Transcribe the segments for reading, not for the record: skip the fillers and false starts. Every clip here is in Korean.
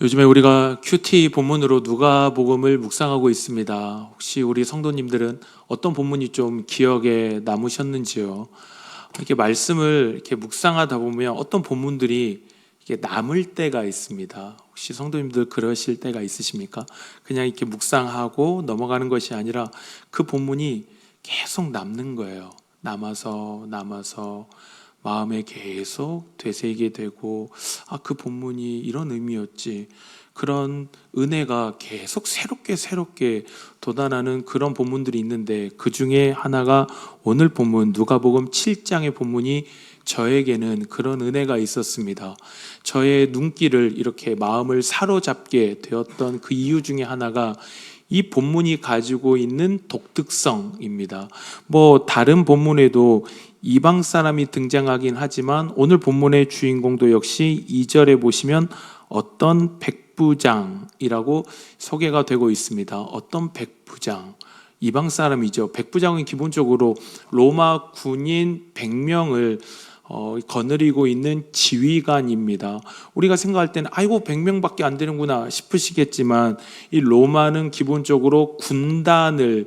요즘에 우리가 큐티 본문으로 누가복음을 묵상하고 있습니다. 혹시 우리 성도님들은 어떤 본문이 좀 기억에 남으셨는지요? 이렇게 말씀을 이렇게 묵상하다 보면 어떤 본문들이 이렇게 남을 때가 있습니다. 혹시 성도님들 그러실 때가 있으십니까? 그냥 이렇게 묵상하고 넘어가는 것이 아니라 그 본문이 계속 남는 거예요. 남아서 마음에 계속 되새기게 되고, 그 본문이 이런 의미였지. 그런 은혜가 계속 새롭게 돋아나는 그런 본문들이 있는데, 그 중에 하나가 오늘 본문 누가복음 7장의 본문이 저에게는 그런 은혜가 있었습니다. 저의 눈길을 이렇게 마음을 사로잡게 되었던 그 이유 중에 하나가 이 본문이 가지고 있는 독특성입니다. 다른 본문에도 이방 사람이 등장하긴 하지만 오늘 본문의 주인공도 역시 2절에 보시면 어떤 백부장이라고 소개가 되고 있습니다. 어떤 백부장, 이방 사람이죠. 백부장은 기본적으로 로마 군인 100명을 거느리고 있는 지휘관입니다. 우리가 생각할 때는 아이고 100명밖에 안 되는구나 싶으시겠지만, 이 로마는 기본적으로 군단을,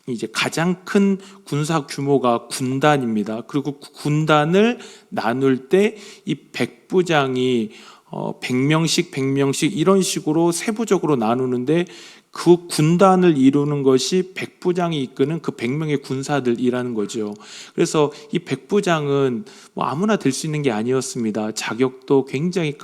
이제 가장 큰 군사 규모가 군단입니다. 그리고 군단을 나눌 때 이 백부장이 100명씩 이런 식으로 세부적으로 나누는데, 그 군단을 이루는 것이 백부장이 이끄는 그 100명의 군사들이라는 거죠. 그래서 이 백부장은 아무나 될 수 있는 게 아니었습니다. 자격도 굉장히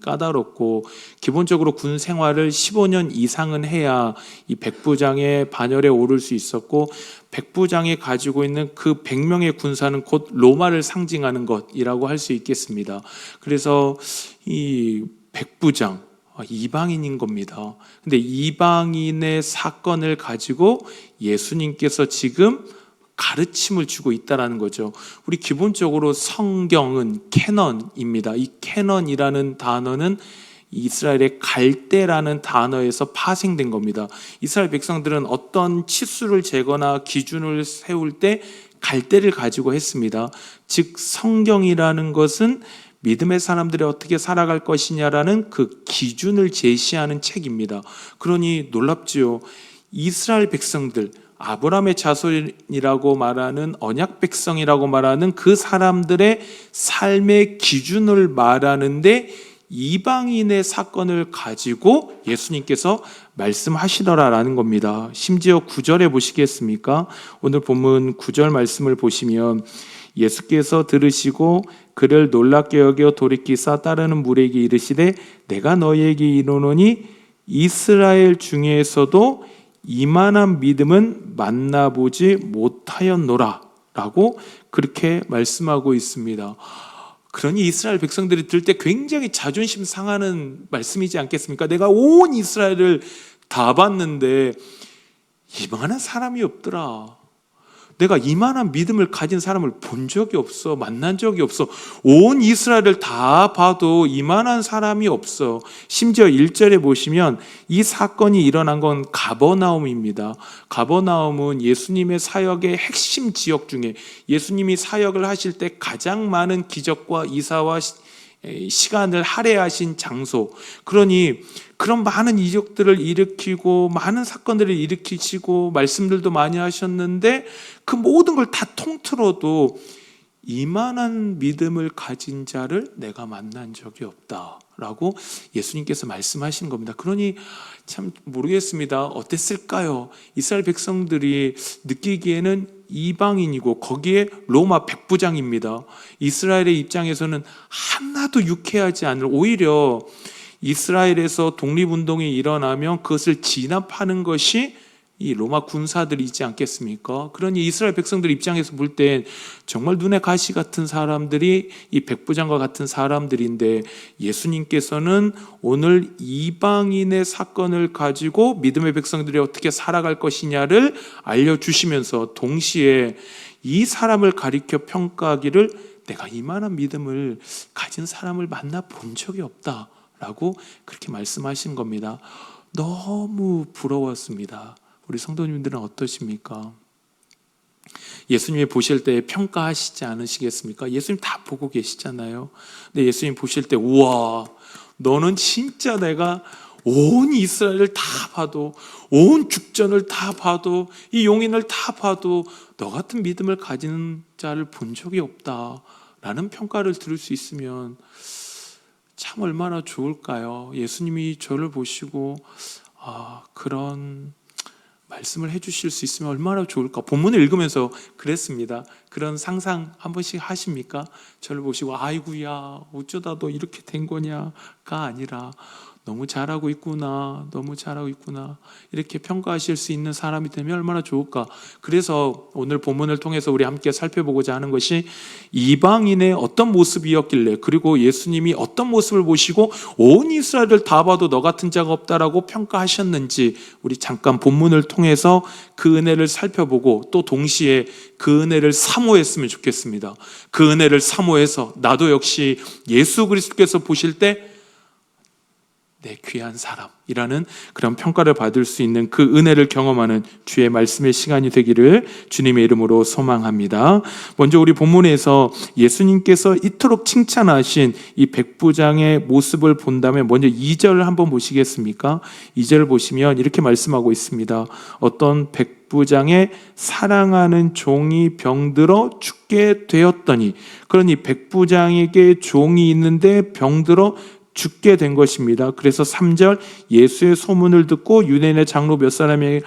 까다롭고, 기본적으로 군 생활을 15년 이상은 해야 이 백부장의 반열에 오를 수 있었고, 백부장이 가지고 있는 그 100명의 군사는 곧 로마를 상징하는 것이라고 할 수 있겠습니다. 그래서 이 백부장, 이방인인 겁니다. 근데 이방인의 사건을 가지고 예수님께서 지금 가르침을 주고 있다는 거죠. 우리 기본적으로 성경은 캐넌입니다. 이 캐넌이라는 단어는 이스라엘의 갈대라는 단어에서 파생된 겁니다. 이스라엘 백성들은 어떤 치수를 재거나 기준을 세울 때 갈대를 가지고 했습니다. 즉 성경이라는 것은 믿음의 사람들이 어떻게 살아갈 것이냐라는 그 기준을 제시하는 책입니다. 그러니 놀랍지요. 이스라엘 백성들, 아브라함의 자손이라고 말하는 언약 백성이라고 말하는 그 사람들의 삶의 기준을 말하는데, 이방인의 사건을 가지고 예수님께서 말씀하시더라라는 겁니다. 심지어 9절에 보시겠습니까? 오늘 본문 9절 말씀을 보시면 예수께서 들으시고 그를 놀랍게 여겨 돌이키사 따르는 무리에게 이르시되 내가 너희에게 이르노니 이스라엘 중에서도 이만한 믿음은 만나보지 못하였노라 라고 그렇게 말씀하고 있습니다. 그러니 이스라엘 백성들이 들을 때 굉장히 자존심 상하는 말씀이지 않겠습니까? 내가 온 이스라엘을 다 봤는데 이만한 사람이 없더라. 내가 이만한 믿음을 가진 사람을 본 적이 없어. 만난 적이 없어. 온 이스라엘을 다 봐도 이만한 사람이 없어. 심지어 1절에 보시면 이 사건이 일어난 건 가버나움입니다. 가버나움은 예수님의 사역의 핵심 지역 중에, 예수님이 사역을 하실 때 가장 많은 기적과 이사와 시간을 할애하신 장소. 그러니 그런 많은 이적들을 일으키고 많은 사건들을 일으키시고 말씀들도 많이 하셨는데, 그 모든 걸 다 통틀어도 이만한 믿음을 가진 자를 내가 만난 적이 없다라고 예수님께서 말씀하신 겁니다. 그러니 참 모르겠습니다. 어땠을까요? 이스라엘 백성들이 느끼기에는 이방인이고 거기에 로마 백부장입니다. 이스라엘의 입장에서는 하나도 유쾌하지 않을, 오히려 이스라엘에서 독립운동이 일어나면 그것을 진압하는 것이 이 로마 군사들이지 않겠습니까? 그러니 이스라엘 백성들 입장에서 볼 땐 정말 눈에 가시 같은 사람들이 이 백부장과 같은 사람들인데, 예수님께서는 오늘 이방인의 사건을 가지고 믿음의 백성들이 어떻게 살아갈 것이냐를 알려주시면서 동시에 이 사람을 가리켜 평가하기를 내가 이만한 믿음을 가진 사람을 만나 본 적이 없다라고 그렇게 말씀하신 겁니다. 너무 부러웠습니다. 우리 성도님들은 어떠십니까? 예수님이 보실 때 평가하시지 않으시겠습니까? 예수님 다 보고 계시잖아요. 근데 예수님 보실 때 우와, 너는 진짜 내가 온 이스라엘을 다 봐도, 온 죽전을 다 봐도, 이 용인을 다 봐도 너 같은 믿음을 가지는 자를 본 적이 없다 라는 평가를 들을 수 있으면 참 얼마나 좋을까요? 예수님이 저를 보시고 그런 말씀을 해주실 수 있으면 얼마나 좋을까. 본문을 읽으면서 그랬습니다. 그런 상상 한 번씩 하십니까? 저를 보시고 아이고야 어쩌다 너 이렇게 된 거냐가 아니라 너무 잘하고 있구나, 너무 잘하고 있구나, 이렇게 평가하실 수 있는 사람이 되면 얼마나 좋을까. 그래서 오늘 본문을 통해서 우리 함께 살펴보고자 하는 것이 이방인의 어떤 모습이었길래, 그리고 예수님이 어떤 모습을 보시고 온 이스라엘을 다 봐도 너 같은 자가 없다라고 평가하셨는지 우리 잠깐 본문을 통해서 그 은혜를 살펴보고, 또 동시에 그 은혜를 사모했으면 좋겠습니다. 그 은혜를 사모해서 나도 역시 예수 그리스도께서 보실 때 내 귀한 사람이라는 그런 평가를 받을 수 있는 그 은혜를 경험하는 주의 말씀의 시간이 되기를 주님의 이름으로 소망합니다. 먼저 우리 본문에서 예수님께서 이토록 칭찬하신 이 백부장의 모습을 본다면 먼저 2절을 한번 보시겠습니까? 2절을 보시면 이렇게 말씀하고 있습니다. 어떤 백부장의 사랑하는 종이 병들어 죽게 되었더니, 그러니 백부장에게 종이 있는데 병들어 죽게 된 것입니다. 그래서 3절, 예수의 소문을 듣고 유대인의 장로 몇 사람을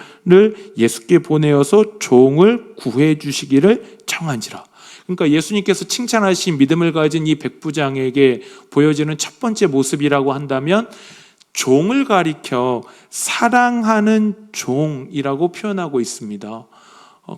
예수께 보내어서 종을 구해 주시기를 청한지라. 그러니까 예수님께서 칭찬하신 믿음을 가진 이 백부장에게 보여지는 첫 번째 모습이라고 한다면 종을 가리켜 사랑하는 종이라고 표현하고 있습니다.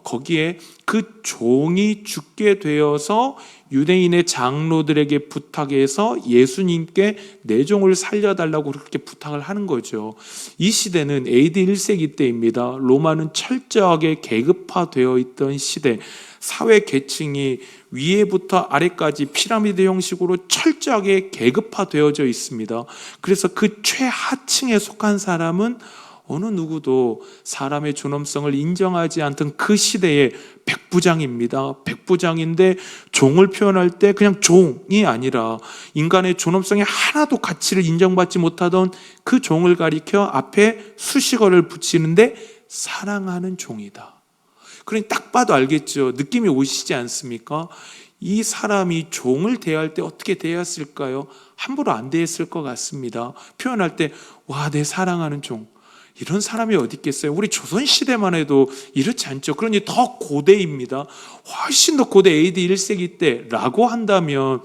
거기에 그 종이 죽게 되어서 유대인의 장로들에게 부탁해서 예수님께 내 종을 살려달라고 그렇게 부탁을 하는 거죠. 이 시대는 AD 1세기 때입니다. 로마는 철저하게 계급화되어 있던 시대, 사회 계층이 위에부터 아래까지 피라미드 형식으로 철저하게 계급화되어져 있습니다. 그래서 그 최하층에 속한 사람은 어느 누구도 사람의 존엄성을 인정하지 않던 그 시대의 백부장입니다. 백부장인데 종을 표현할 때 그냥 종이 아니라 인간의 존엄성에 하나도 가치를 인정받지 못하던 그 종을 가리켜 앞에 수식어를 붙이는데 사랑하는 종이다. 그러니 딱 봐도 알겠죠. 느낌이 오시지 않습니까? 이 사람이 종을 대할 때 어떻게 대했을까요? 함부로 안 대했을 것 같습니다. 표현할 때 와, 내 사랑하는 종, 이런 사람이 어디 있겠어요? 우리 조선시대만 해도 이렇지 않죠. 그러니 더 고대입니다. 훨씬 더 고대 AD 1세기 때라고 한다면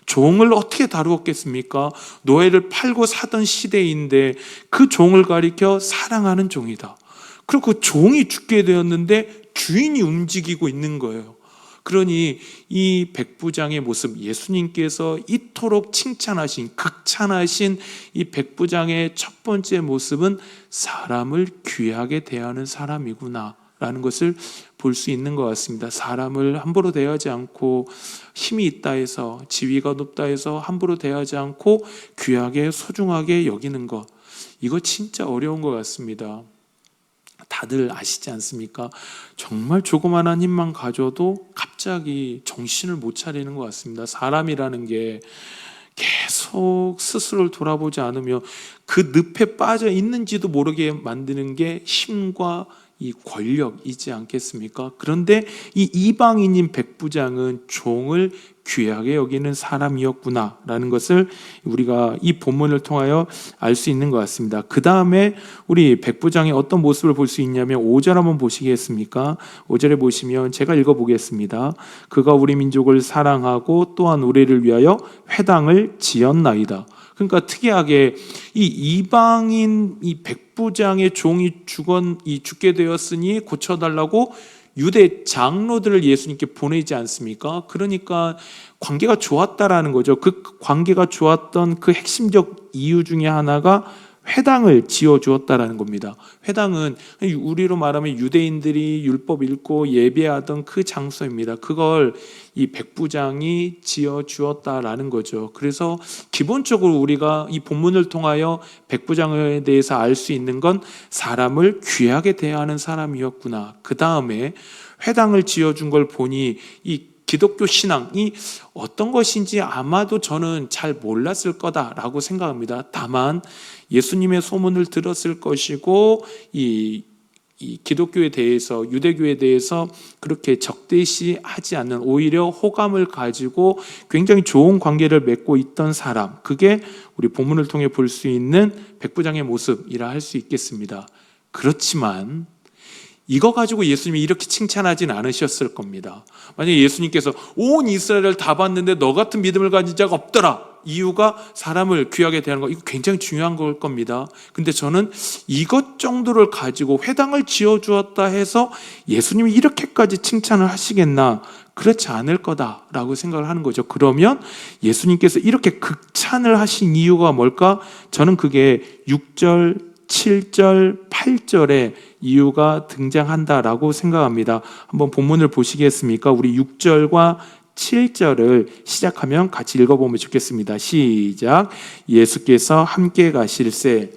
종을 어떻게 다루었겠습니까? 노예를 팔고 사던 시대인데 그 종을 가리켜 사랑하는 종이다. 그리고 그 종이 죽게 되었는데 주인이 움직이고 있는 거예요. 그러니 이 백부장의 모습, 예수님께서 이토록 칭찬하신, 극찬하신 이 백부장의 첫 번째 모습은 사람을 귀하게 대하는 사람이구나 라는 것을 볼 수 있는 것 같습니다. 사람을 함부로 대하지 않고, 힘이 있다 해서, 지위가 높다 해서 함부로 대하지 않고 귀하게 소중하게 여기는 것, 이거 진짜 어려운 것 같습니다. 다들 아시지 않습니까? 정말 조그마한 힘만 가져도 갑자기 정신을 못 차리는 것 같습니다. 사람이라는 게 계속 스스로를 돌아보지 않으며 그 늪에 빠져 있는지도 모르게 만드는 게 힘과 이 권력이지 않겠습니까? 그런데 이 이방인인 백부장은 종을 귀하게 여기는 사람이었구나라는 것을 우리가 이 본문을 통하여 알 수 있는 것 같습니다. 그 다음에 우리 백부장의 어떤 모습을 볼 수 있냐면 5절 한번 보시겠습니까? 5절에 보시면 제가 읽어보겠습니다. 그가 우리 민족을 사랑하고 또한 우리를 위하여 회당을 지었나이다. 그러니까 특이하게 이 이방인 이 백부장의 종이 죽게 되었으니 고쳐달라고 유대 장로들을 예수님께 보내지 않습니까? 그러니까 관계가 좋았다라는 거죠. 그 관계가 좋았던 그 핵심적 이유 중에 하나가 회당을 지어주었다라는 겁니다. 회당은 우리로 말하면 유대인들이 율법 읽고 예배하던 그 장소입니다. 그걸 이 백부장이 지어주었다라는 거죠. 그래서 기본적으로 우리가 이 본문을 통하여 백부장에 대해서 알 수 있는 건 사람을 귀하게 대하는 사람이었구나. 그 다음에 회당을 지어준 걸 보니 이 기독교 신앙이 어떤 것인지 아마도 저는 잘 몰랐을 거다라고 생각합니다. 다만 예수님의 소문을 들었을 것이고 이 기독교에 대해서, 유대교에 대해서 그렇게 적대시하지 않는, 오히려 호감을 가지고 굉장히 좋은 관계를 맺고 있던 사람, 그게 우리 본문을 통해 볼 수 있는 백부장의 모습이라 할 수 있겠습니다. 그렇지만 이거 가지고 예수님이 이렇게 칭찬하진 않으셨을 겁니다. 만약에 예수님께서 온 이스라엘을 다 봤는데 너 같은 믿음을 가진 자가 없더라, 이유가 사람을 귀하게 대하는 거, 이거 굉장히 중요한 걸 겁니다. 근데 저는 이것 정도를 가지고 회당을 지어주었다 해서 예수님이 이렇게까지 칭찬을 하시겠나, 그렇지 않을 거다라고 생각을 하는 거죠. 그러면 예수님께서 이렇게 극찬을 하신 이유가 뭘까? 저는 그게 6절, 7절, 8절에 이유가 등장한다라고 생각합니다. 한번 본문을 보시겠습니까? 우리 6절과 7절을 시작하면 같이 읽어보면 좋겠습니다. 시작. 예수께서 함께 가실새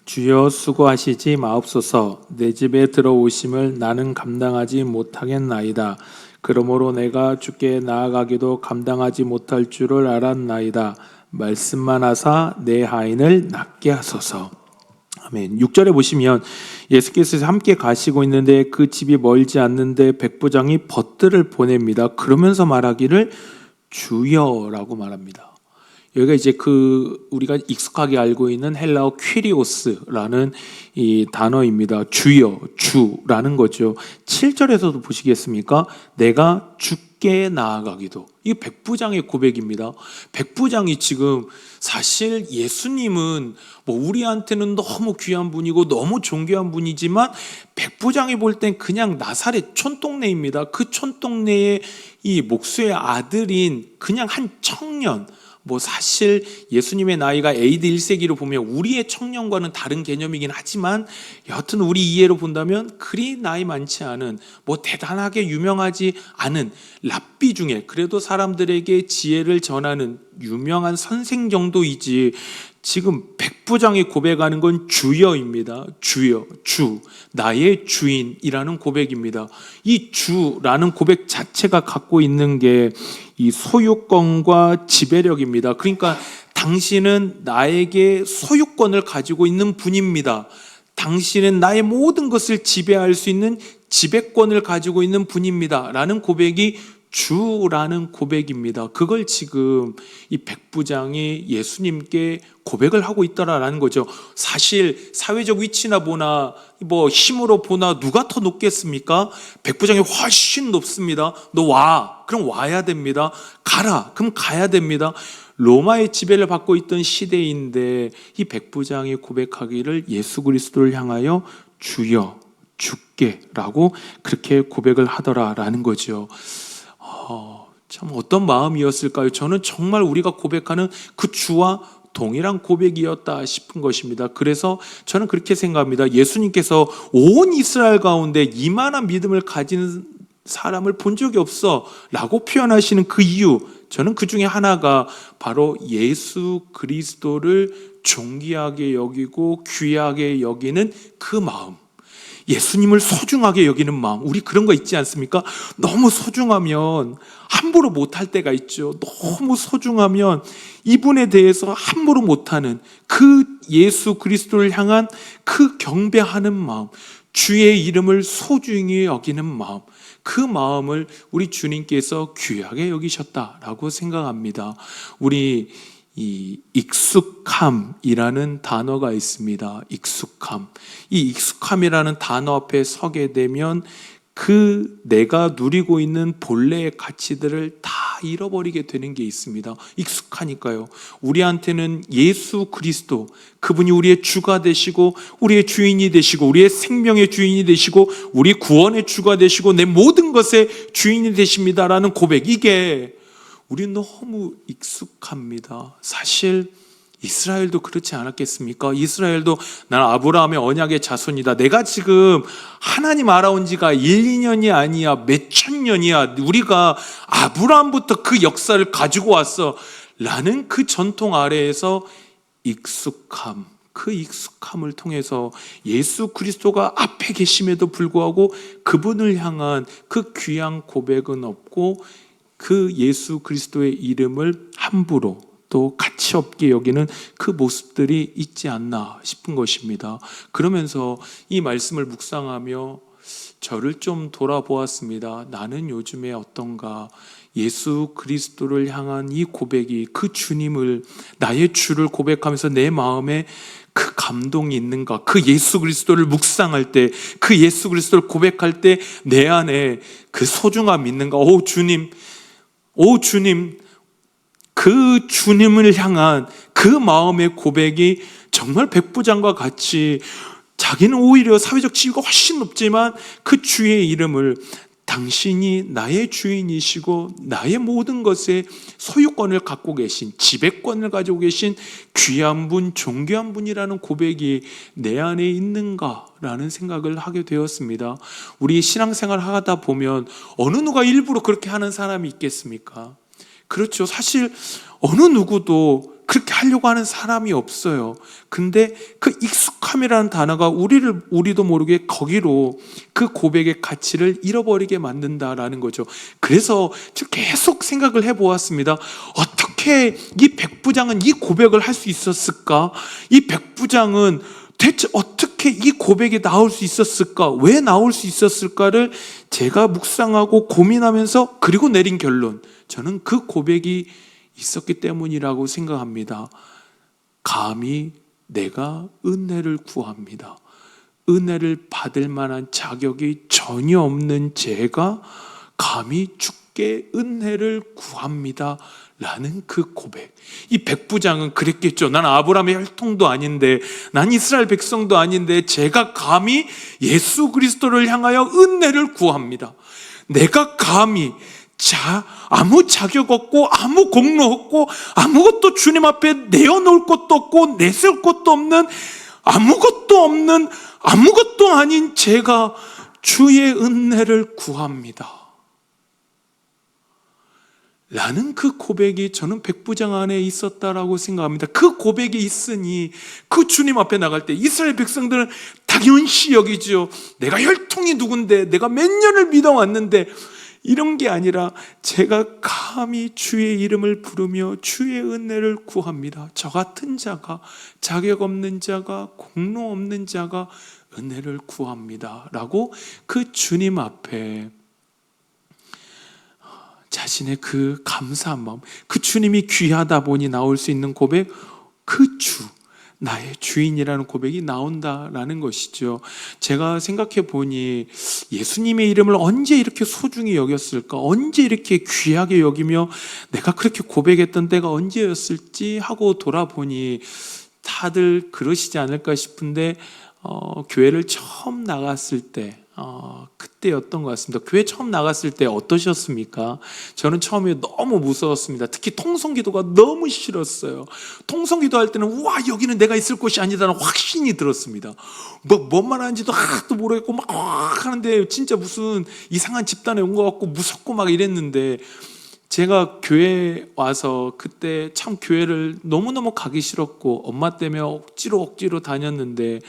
주여 수고하시지 마옵소서. 내 집에 들어오심을 나는 감당하지 못하겠나이다. 그러므로 내가 주께 나아가기도 감당하지 못할 줄을 알았나이다. 말씀만 하사 내 하인을 낫게 하소서. 아멘. 6절에 보시면 예수께서 함께 가시고 있는데 그 집이 멀지 않는데 백부장이 벗들을 보냅니다. 그러면서 말하기를 주여라고 말합니다. 여기가 이제 우리가 익숙하게 알고 있는 헬라어 퀴리오스라는 이 단어입니다. 주여, 주라는 거죠. 7절에서도 보시겠습니까? 내가 주께 나아가기도. 이 백부장의 고백입니다. 백부장이 지금 사실 예수님은 우리한테는 너무 귀한 분이고 너무 존귀한 분이지만 백부장이 볼 땐 그냥 나사렛 촌동네입니다. 그 촌동네의 이 목수의 아들인 그냥 한 청년, 사실 예수님의 나이가 AD 1세기로 보면 우리의 청년과는 다른 개념이긴 하지만 여하튼 우리 이해로 본다면 그리 나이 많지 않은, 대단하게 유명하지 않은 랍비 중에 그래도 사람들에게 지혜를 전하는 유명한 선생 정도이지, 지금 백부장이 고백하는 건 주여입니다. 주여, 주, 나의 주인이라는 고백입니다. 이 주라는 고백 자체가 갖고 있는 게 이 소유권과 지배력입니다. 그러니까 당신은 나에게 소유권을 가지고 있는 분입니다. 당신은 나의 모든 것을 지배할 수 있는 지배권을 가지고 있는 분입니다. 라는 고백이 주라는 고백입니다. 그걸 지금 이 백부장이 예수님께 고백을 하고 있다라는 거죠. 사실 사회적 위치나 보나 힘으로 보나 누가 더 높겠습니까? 백부장이 훨씬 높습니다. 너 와, 그럼 와야 됩니다. 가라, 그럼 가야 됩니다. 로마의 지배를 받고 있던 시대인데 이 백부장이 고백하기를 예수 그리스도를 향하여 주여, 주께라고 그렇게 고백을 하더라라는 거죠. 참 어떤 마음이었을까요? 저는 정말 우리가 고백하는 그 주와 동일한 고백이었다 싶은 것입니다. 그래서 저는 그렇게 생각합니다. 예수님께서 온 이스라엘 가운데 이만한 믿음을 가진 사람을 본 적이 없어 라고 표현하시는 그 이유, 저는 그 중에 하나가 바로 예수 그리스도를 존귀하게 여기고 귀하게 여기는 그 마음, 예수님을 소중하게 여기는 마음. 우리 그런 거 있지 않습니까? 너무 소중하면 함부로 못할 때가 있죠. 너무 소중하면 이분에 대해서 함부로 못하는 그 예수 그리스도를 향한 그 경배하는 마음, 주의 이름을 소중히 여기는 마음, 그 마음을 우리 주님께서 귀하게 여기셨다라고 생각합니다. 우리 이 익숙함이라는 단어가 있습니다. 익숙함. 이 익숙함이라는 단어 앞에 서게 되면 그 내가 누리고 있는 본래의 가치들을 다 잃어버리게 되는 게 있습니다. 익숙하니까요. 우리한테는 예수 그리스도, 그분이 우리의 주가 되시고 우리의 주인이 되시고 우리의 생명의 주인이 되시고 우리 구원의 주가 되시고 내 모든 것의 주인이 되십니다라는 고백, 이게 우리는 너무 익숙합니다. 사실 이스라엘도 그렇지 않았겠습니까? 이스라엘도 난 아브라함의 언약의 자손이다. 내가 지금 하나님 알아온 지가 1, 2년이 아니야. 몇천 년이야. 우리가 아브라함부터 그 역사를 가지고 왔어. 라는 그 전통 아래에서 익숙함, 그 익숙함을 통해서 예수 그리스도가 앞에 계심에도 불구하고 그분을 향한 그 귀한 고백은 없고 그 예수 그리스도의 이름을 함부로 또 가치 없게 여기는 그 모습들이 있지 않나 싶은 것입니다. 그러면서 이 말씀을 묵상하며 저를 좀 돌아보았습니다. 나는 요즘에 어떤가? 예수 그리스도를 향한 이 고백이, 그 주님을, 나의 주를 고백하면서 내 마음에 그 감동이 있는가? 그 예수 그리스도를 묵상할 때, 그 예수 그리스도를 고백할 때 내 안에 그 소중함이 있는가? 오 주님, 그 주님을 향한 그 마음의 고백이 정말 백부장과 같이, 자기는 오히려 사회적 지위가 훨씬 높지만 그 주의 이름을, 당신이 나의 주인이시고 나의 모든 것의 소유권을 갖고 계신, 지배권을 가지고 계신 귀한 분, 존귀한 분이라는 고백이 내 안에 있는가라는 생각을 하게 되었습니다. 우리 신앙생활 하다 보면 어느 누가 일부러 그렇게 하는 사람이 있겠습니까? 그렇죠. 사실 어느 누구도 그렇게 하려고 하는 사람이 없어요. 근데 그 익숙함이라는 단어가 우리도 모르게 거기로 그 고백의 가치를 잃어버리게 만든다라는 거죠. 그래서 계속 생각을 해보았습니다. 어떻게 이 백부장은 이 고백을 할 수 있었을까? 이 백부장은 대체 어떻게 이 고백이 나올 수 있었을까? 왜 나올 수 있었을까를 제가 묵상하고 고민하면서 그리고 내린 결론, 저는 그 고백이 있었기 때문이라고 생각합니다. 감히 내가 은혜를 구합니다. 은혜를 받을 만한 자격이 전혀 없는 제가 감히 주께 은혜를 구합니다 라는 그 고백. 이 백부장은 그랬겠죠. 난 아브라함의 혈통도 아닌데, 난 이스라엘 백성도 아닌데 제가 감히 예수 그리스도를 향하여 은혜를 구합니다. 내가 감히 아무 자격 없고 아무 공로 없고 아무것도 주님 앞에 내어놓을 것도 없고 내세울 것도 없는, 아무것도 아닌 제가 주의 은혜를 구합니다 라는 그 고백이 저는 백부장 안에 있었다라고 생각합니다. 그 고백이 있으니 그 주님 앞에 나갈 때 이스라엘 백성들은 당연시 여기죠. 내가 혈통이 누군데, 내가 몇 년을 믿어왔는데, 이런 게 아니라 제가 감히 주의 이름을 부르며 주의 은혜를 구합니다. 저 같은 자가, 자격 없는 자가, 공로 없는 자가 은혜를 구합니다 라고 그 주님 앞에 자신의 그 감사한 마음, 그 주님이 귀하다 보니 나올 수 있는 고백, 그 주, 나의 주인이라는 고백이 나온다라는 것이죠. 제가 생각해 보니 예수님의 이름을 언제 이렇게 소중히 여겼을까? 언제 이렇게 귀하게 여기며 내가 그렇게 고백했던 때가 언제였을지 하고 돌아보니 다들 그러시지 않을까 싶은데, 교회를 처음 나갔을 때, 그때였던 것 같습니다. 교회 처음 나갔을 때 어떠셨습니까? 저는 처음에 너무 무서웠습니다. 특히 통성기도가 너무 싫었어요. 통성기도 할 때는 와, 여기는 내가 있을 곳이 아니다라는 확신이 들었습니다. 뭔 말하는지도 하나도 모르겠고 막 하는데 진짜 무슨 이상한 집단에 온 것 같고 무섭고 막 이랬는데, 제가 교회에 와서 그때 참 교회를 너무너무 가기 싫었고 엄마 때문에 억지로 다녔는데,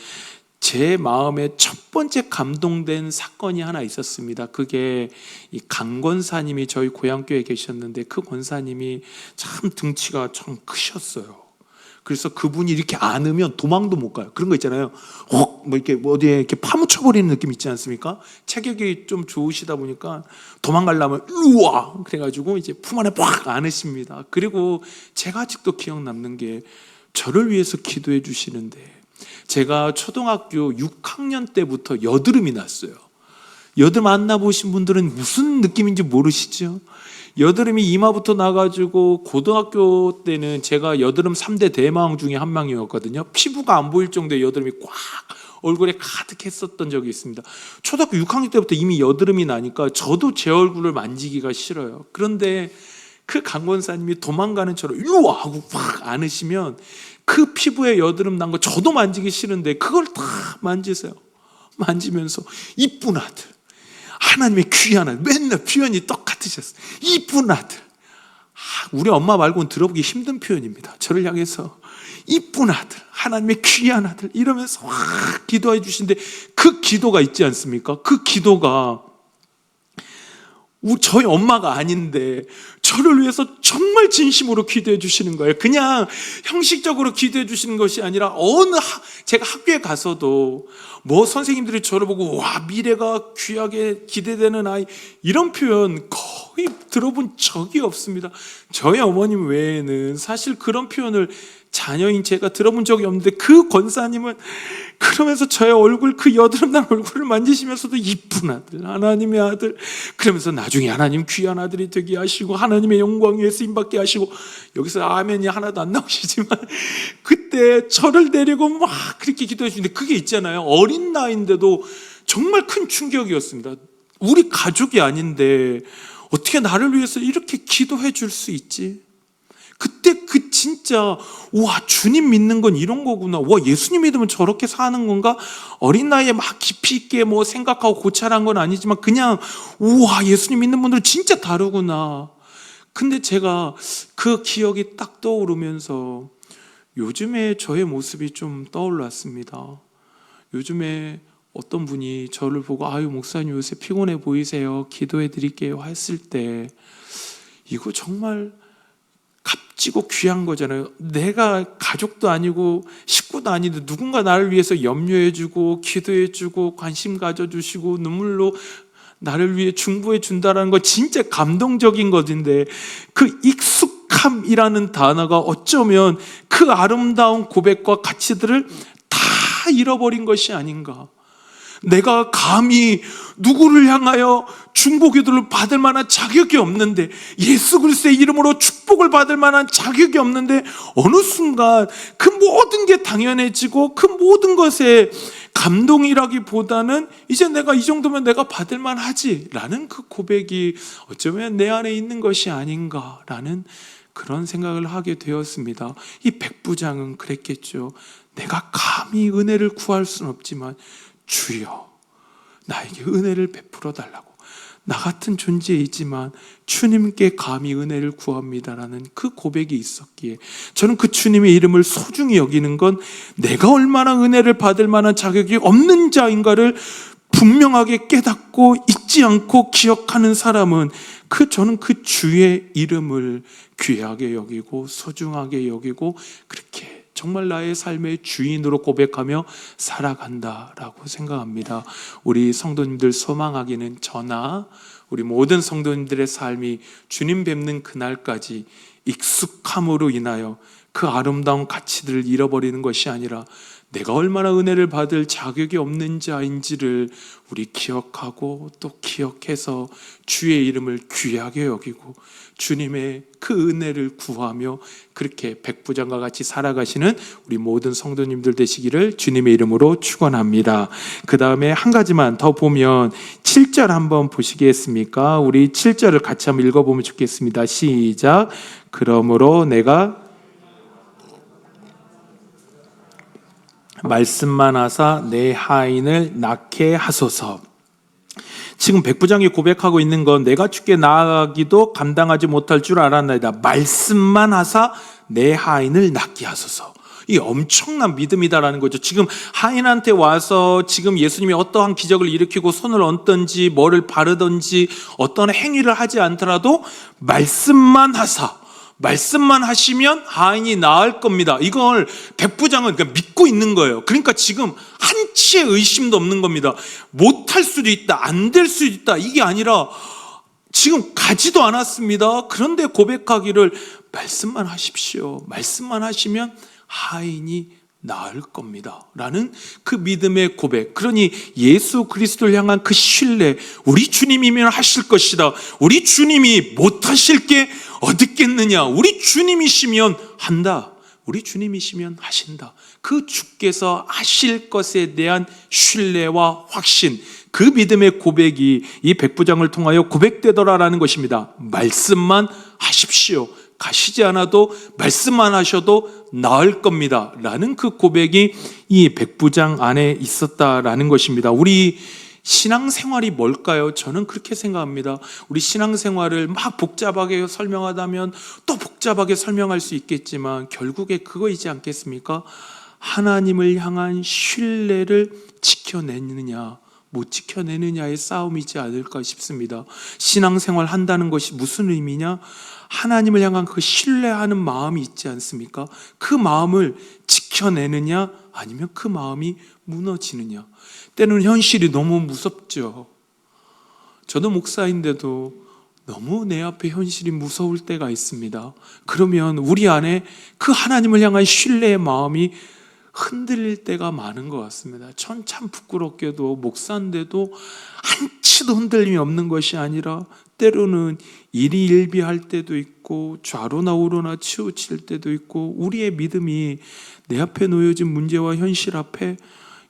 제 마음에 첫 번째 감동된 사건이 하나 있었습니다. 그게 이 강 권사님이 저희 고향교회에 계셨는데, 그 권사님이 참 등치가 참 크셨어요. 그래서 그분이 이렇게 안으면 도망도 못 가요. 그런 거 있잖아요. 이렇게 어디에 이렇게 파묻혀버리는 느낌 있지 않습니까? 체격이 좀 좋으시다 보니까 도망가려면 우와! 그래가지고 이제 품 안에 팍 안으십니다. 그리고 제가 아직도 기억 남는 게, 저를 위해서 기도해 주시는데, 제가 초등학교 6학년 때부터 여드름이 났어요. 여드름 안 나보신 분들은 무슨 느낌인지 모르시죠? 여드름이 이마부터 나가지고, 고등학교 때는 제가 여드름 3대 대마왕 중에 한 명이었거든요. 피부가 안 보일 정도의 여드름이 꽉 얼굴에 가득했었던 적이 있습니다. 초등학교 6학년 때부터 이미 여드름이 나니까 저도 제 얼굴을 만지기가 싫어요. 그런데 그 강권사님이 도망가는 처럼 일로와 하고 팍 안으시면 그 피부에 여드름 난 거 저도 만지기 싫은데 그걸 다 만지세요. 만지면서 이쁜 아들, 하나님의 귀한 아들, 맨날 표현이 똑같으셨어요. 이쁜 아들. 우리 엄마 말고는 들어보기 힘든 표현입니다. 저를 향해서 이쁜 아들, 하나님의 귀한 아들 이러면서 기도해 주시는데 그 기도가 있지 않습니까? 그 기도가 저희 엄마가 아닌데 저를 위해서 정말 진심으로 기도해 주시는 거예요. 그냥 형식적으로 기도해 주시는 것이 아니라 제가 학교에 가서도 뭐 선생님들이 저를 보고 와 미래가 귀하게 기대되는 아이 이런 표현 거의 들어본 적이 없습니다. 저희 어머님 외에는 사실 그런 표현을 자녀인 제가 들어본 적이 없는데 그 권사님은 그러면서 저의 얼굴, 그 여드름난 얼굴을 만지시면서도 이쁜 아들, 하나님의 아들 그러면서 나중에 하나님 귀한 아들이 되게 하시고 하나님의 영광 위에 쓰임받게 하시고, 여기서 아멘이 하나도 안 나오시지만 그때 저를 데리고 막 그렇게 기도해 주는데 그게 있잖아요. 어린 나이인데도 정말 큰 충격이었습니다. 우리 가족이 아닌데 어떻게 나를 위해서 이렇게 기도해 줄 수 있지? 그때 진짜 와 주님 믿는 건 이런 거구나, 와 예수님 믿으면 저렇게 사는 건가, 어린 나이에 막 깊이 있게 뭐 생각하고 고찰한 건 아니지만 그냥 우와 예수님 믿는 분들은 진짜 다르구나. 근데 제가 그 기억이 딱 떠오르면서 요즘에 저의 모습이 좀 떠올랐습니다. 요즘에 어떤 분이 저를 보고 아유 목사님 요새 피곤해 보이세요, 기도해 드릴게요 했을 때 이거 정말 값지고 귀한 거잖아요. 내가 가족도 아니고 식구도 아닌데 누군가 나를 위해서 염려해주고 기도해주고 관심 가져주시고 눈물로 나를 위해 중보해 준다는 거 진짜 감동적인 것인데 그 익숙함이라는 단어가 어쩌면 그 아름다운 고백과 가치들을 다 잃어버린 것이 아닌가. 내가 감히 누구를 향하여 중보기도를 받을 만한 자격이 없는데, 예수 그리스도의 이름으로 축복을 받을 만한 자격이 없는데 어느 순간 그 모든 게 당연해지고 그 모든 것에 감동이라기보다는 이제 내가 이 정도면 내가 받을 만하지 라는 그 고백이 어쩌면 내 안에 있는 것이 아닌가라는 그런 생각을 하게 되었습니다. 이 백부장은 그랬겠죠. 내가 감히 은혜를 구할 수는 없지만 주여 나에게 은혜를 베풀어 달라고, 나 같은 존재이지만 주님께 감히 은혜를 구합니다라는 그 고백이 있었기에 저는 그 주님의 이름을 소중히 여기는 건 내가 얼마나 은혜를 받을 만한 자격이 없는 자인가를 분명하게 깨닫고 잊지 않고 기억하는 사람은 저는 그 주의 이름을 귀하게 여기고 소중하게 여기고 그렇게 정말 나의 삶의 주인으로 고백하며 살아간다라고 생각합니다. 우리 성도님들 소망하기는 저나 우리 모든 성도님들의 삶이 주님 뵙는 그날까지 익숙함으로 인하여 그 아름다운 가치들을 잃어버리는 것이 아니라 내가 얼마나 은혜를 받을 자격이 없는 자인지를 우리 기억하고 또 기억해서 주의 이름을 귀하게 여기고 주님의 그 은혜를 구하며 그렇게 백부장과 같이 살아가시는 우리 모든 성도님들 되시기를 주님의 이름으로 축원합니다. 그 다음에 한 가지만 더 보면 7절 한번 보시겠습니까? 우리 7절을 같이 한번 읽어보면 좋겠습니다. 시작. 그러므로 내가 말씀만 하사 내 하인을 낳게 하소서. 지금 백부장이 고백하고 있는 건 내가 주께 나아가기도 감당하지 못할 줄 알았나이다. 말씀만 하사 내 하인을 낳게 하소서. 이 엄청난 믿음이다라는 거죠. 지금 하인한테 와서 지금 예수님이 어떠한 기적을 일으키고 손을 얹든지 뭐를 바르든지 어떤 행위를 하지 않더라도 말씀만 하사, 말씀만 하시면 하인이 나을 겁니다. 이걸 백부장은 믿고 있는 거예요. 그러니까 지금 한치의 의심도 없는 겁니다. 못할 수도 있다, 안 될 수도 있다, 이게 아니라 지금 가지도 않았습니다. 그런데 고백하기를 말씀만 하십시오, 말씀만 하시면 하인이 나을 겁니다 라는 그 믿음의 고백. 그러니 예수 그리스도를 향한 그 신뢰, 우리 주님이면 하실 것이다, 우리 주님이 못하실 게 어딨겠느냐, 우리 주님이시면 한다, 우리 주님이시면 하신다. 그 주께서 하실 것에 대한 신뢰와 확신, 그 믿음의 고백이 이 백부장을 통하여 고백되더라라는 것입니다. 말씀만 하십시오, 가시지 않아도 말씀만 하셔도 나을 겁니다 라는 그 고백이 이 백부장 안에 있었다라는 것입니다. 우리 신앙생활이 뭘까요? 저는 그렇게 생각합니다. 우리 신앙생활을 막 복잡하게 설명하다면 또 복잡하게 설명할 수 있겠지만 결국에 그거이지 않겠습니까? 하나님을 향한 신뢰를 지켜내느냐 못 지켜내느냐의 싸움이지 않을까 싶습니다. 신앙생활 한다는 것이 무슨 의미냐? 하나님을 향한 그 신뢰하는 마음이 있지 않습니까? 그 마음을 지켜내느냐 아니면 그 마음이 무너지느냐. 때로는 현실이 너무 무섭죠. 저도 목사인데도 너무 내 앞에 현실이 무서울 때가 있습니다. 그러면 우리 안에 그 하나님을 향한 신뢰의 마음이 흔들릴 때가 많은 것 같습니다. 전 참 부끄럽게도 목사인데도 한치도 흔들림이 없는 것이 아니라 때로는 일희일비할 때도 있고 좌로나 우로나 치우칠 때도 있고 우리의 믿음이 내 앞에 놓여진 문제와 현실 앞에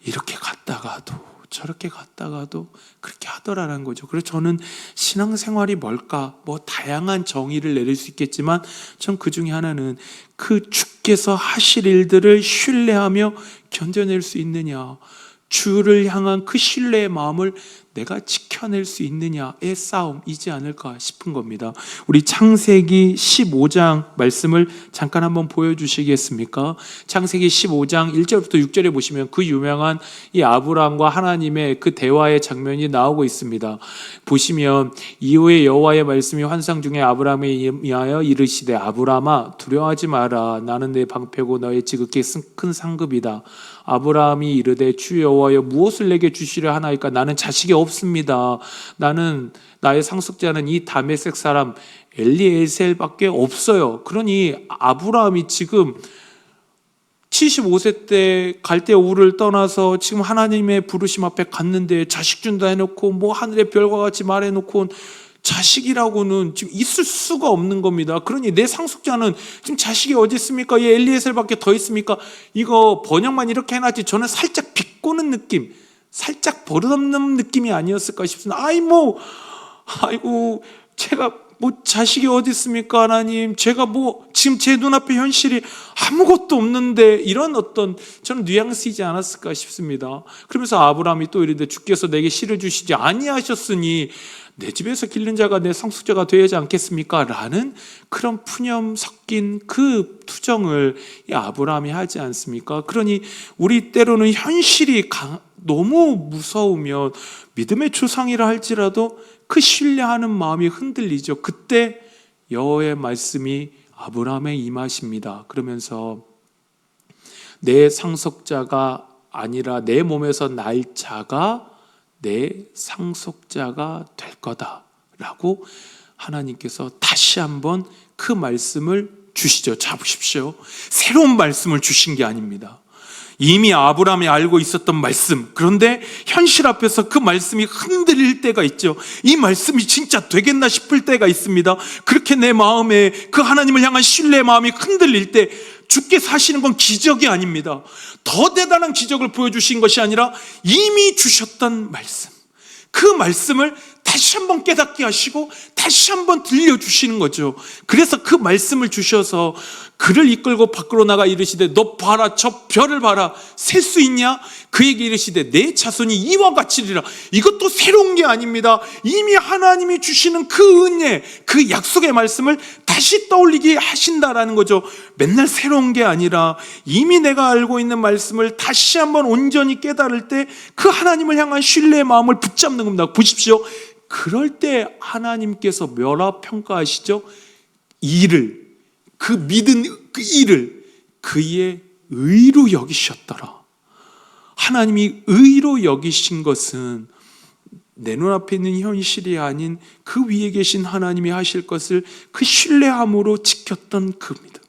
이렇게 갔다가도 저렇게 갔다가도 그렇게 하더라는 거죠. 그래서 저는 신앙생활이 뭘까? 뭐 다양한 정의를 내릴 수 있겠지만 전 그 중에 하나는 그 주께서 하실 일들을 신뢰하며 견뎌낼 수 있느냐, 주를 향한 그 신뢰의 마음을 내가 지켜낼 수 있느냐의 싸움이지 않을까 싶은 겁니다. 우리 창세기 15장 말씀을 잠깐 한번 보여주시겠습니까? 창세기 15장 1절부터 6절에 보시면 그 유명한 이 아브라함과 하나님의 그 대화의 장면이 나오고 있습니다. 보시면 이후에 여호와의 말씀이 환상 중에 아브라함에 의하여 이르시되 아브라함아 두려워하지 마라. 나는 내 방패고 너의 지극히 큰 상급이다. 아브라함이 이르되 주 여호와여 무엇을 내게 주시려 하나이까? 나는 자식이 없습니다. 나는 나의 상속자는 이 다메섹 사람 엘리에셀밖에 없어요. 그러니 아브라함이 지금 75세 때 갈대 우르를 떠나서 지금 하나님의 부르심 앞에 갔는데 자식 준다 해놓고 뭐 하늘의 별과 같이 말해놓고 자식이라고는 지금 있을 수가 없는 겁니다. 그러니 내 상속자는 지금 자식이 어디 있습니까? 얘 엘리에셀밖에 더 있습니까? 이거 번역만 이렇게 해놨지 저는 살짝 비꼬는 느낌, 살짝 버릇없는 느낌이 아니었을까 싶습니다. 아이고 제가 뭐 자식이 어디 있습니까? 하나님, 제가 뭐 지금 제 눈앞에 현실이 아무것도 없는데 이런 어떤 저는 뉘앙스이지 않았을까 싶습니다. 그러면서 아브라함이 또 이르되 주께서 내게 씨를 주시지 아니하셨으니 내 집에서 기른 자가 내 상속자가 되어야지 않겠습니까? 라는 그런 푸념 섞인 그 투정을 이 아브라함이 하지 않습니까? 그러니 우리 때로는 현실이 너무 무서우면 믿음의 조상이라 할지라도 그 신뢰하는 마음이 흔들리죠. 그때 여호와의 말씀이 아브라함에 임하십니다. 그러면서 내 상속자가 아니라 내 몸에서 날 자가 내 상속자가 될 거다라고 하나님께서 다시 한번 그 말씀을 주시죠. 잡으십시오. 새로운 말씀을 주신 게 아닙니다. 이미 아브라함이 알고 있었던 말씀, 그런데 현실 앞에서 그 말씀이 흔들릴 때가 있죠. 이 말씀이 진짜 되겠나 싶을 때가 있습니다. 그렇게 내 마음에 그 하나님을 향한 신뢰의 마음이 흔들릴 때 주께서 하시는 건 기적이 아닙니다. 더 대단한 기적을 보여주신 것이 아니라 이미 주셨던 말씀, 그 말씀을 다시 한번 깨닫게 하시고 다시 한번 들려주시는 거죠. 그래서 그 말씀을 주셔서 그를 이끌고 밖으로 나가 이르시되 너 봐라, 저 별을 봐라, 셀 수 있냐? 그에게 이르시되 내 자손이 이와 같이리라. 이것도 새로운 게 아닙니다. 이미 하나님이 주시는 그 은혜, 그 약속의 말씀을 다시 떠올리게 하신다라는 거죠. 맨날 새로운 게 아니라 이미 내가 알고 있는 말씀을 다시 한번 온전히 깨달을 때 그 하나님을 향한 신뢰의 마음을 붙잡는 겁니다. 보십시오. 그럴 때 하나님께서 뭐라 평가하시죠? 일을, 그 믿은 그 일을 그의 의로 여기셨더라. 하나님이 의로 여기신 것은 내 눈앞에 있는 현실이 아닌 그 위에 계신 하나님이 하실 것을 그 신뢰함으로 지켰던 그 믿음,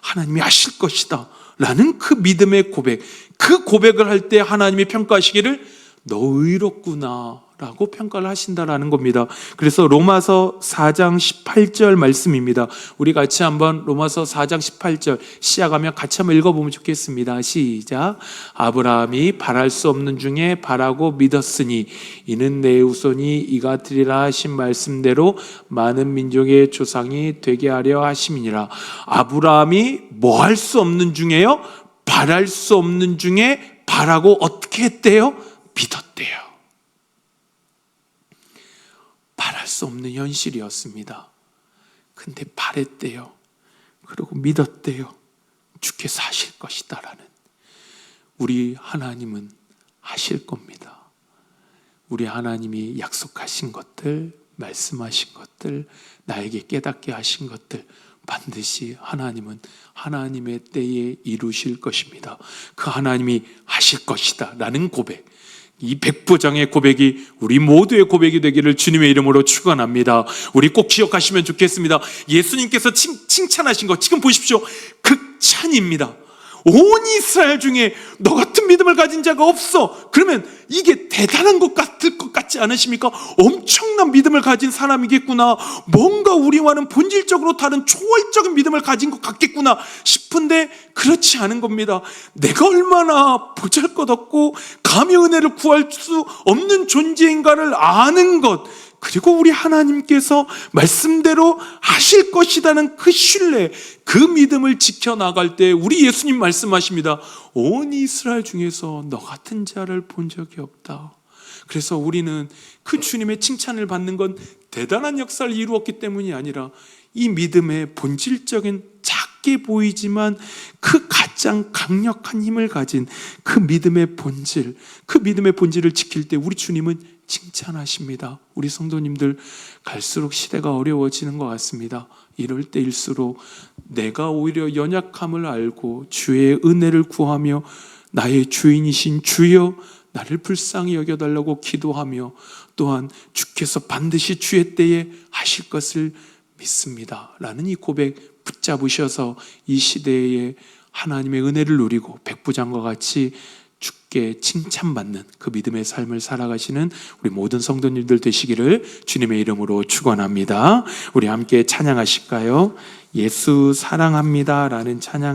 하나님이 하실 것이다 라는 그 믿음의 고백, 그 고백을 할 때 하나님이 평가하시기를 너 의롭구나 라고 평가를 하신다라는 겁니다. 그래서 로마서 4장 18절 말씀입니다. 우리 같이 한번 로마서 4장 18절 시작하면 같이 한번 읽어보면 좋겠습니다. 시작. 아브라함이 바랄 수 없는 중에 바라고 믿었으니 이는 내 후손이 이가 되리라 하신 말씀대로 많은 민족의 조상이 되게 하려 하심이니라. 아브라함이 뭐 할 수 없는 중에요? 바랄 수 없는 중에 바라고 어떻게 했대요? 믿었대요. 수 없는 현실이었습니다. 근데 바랬대요. 그리고 믿었대요. 주께서 하실 것이다 라는. 우리 하나님은 하실 겁니다. 우리 하나님이 약속하신 것들, 말씀하신 것들, 나에게 깨닫게 하신 것들, 반드시 하나님은 하나님의 때에 이루실 것입니다. 그 하나님이 하실 것이다 라는 고백, 이 백부장의 고백이 우리 모두의 고백이 되기를 주님의 이름으로 축원합니다. 우리 꼭 기억하시면 좋겠습니다. 예수님께서 칭찬하신 거 지금 보십시오. 극찬입니다. 온 이스라엘 중에 너 같은 믿음을 가진 자가 없어. 그러면 이게 대단한 것 같을 것 같지 않으십니까? 엄청난 믿음을 가진 사람이겠구나, 뭔가 우리와는 본질적으로 다른 초월적인 믿음을 가진 것 같겠구나 싶은데 그렇지 않은 겁니다. 내가 얼마나 보잘것없고 감히 은혜를 구할 수 없는 존재인가를 아는 것, 그리고 우리 하나님께서 말씀대로 하실 것이라는 그 신뢰, 그 믿음을 지켜나갈 때 우리 예수님 말씀하십니다. 온 이스라엘 중에서 너 같은 자를 본 적이 없다. 그래서 우리는 그 주님의 칭찬을 받는 건 대단한 역사를 이루었기 때문이 아니라 이 믿음의 본질적인 작게 보이지만 그 가장 강력한 힘을 가진 그 믿음의 본질, 그 믿음의 본질을 지킬 때 우리 주님은 칭찬하십니다. 우리 성도님들, 갈수록 시대가 어려워지는 것 같습니다. 이럴 때일수록 내가 오히려 연약함을 알고 주의 은혜를 구하며 나의 주인이신 주여 나를 불쌍히 여겨달라고 기도하며, 또한 주께서 반드시 주의 때에 하실 것을 믿습니다 라는 이 고백 붙잡으셔서 이 시대에 하나님의 은혜를 누리고 백부장과 같이 주께 칭찬받는 그 믿음의 삶을 살아가시는 우리 모든 성도님들 되시기를 주님의 이름으로 축원합니다. 우리 함께 찬양하실까요? 예수 사랑합니다 라는 찬양입니다.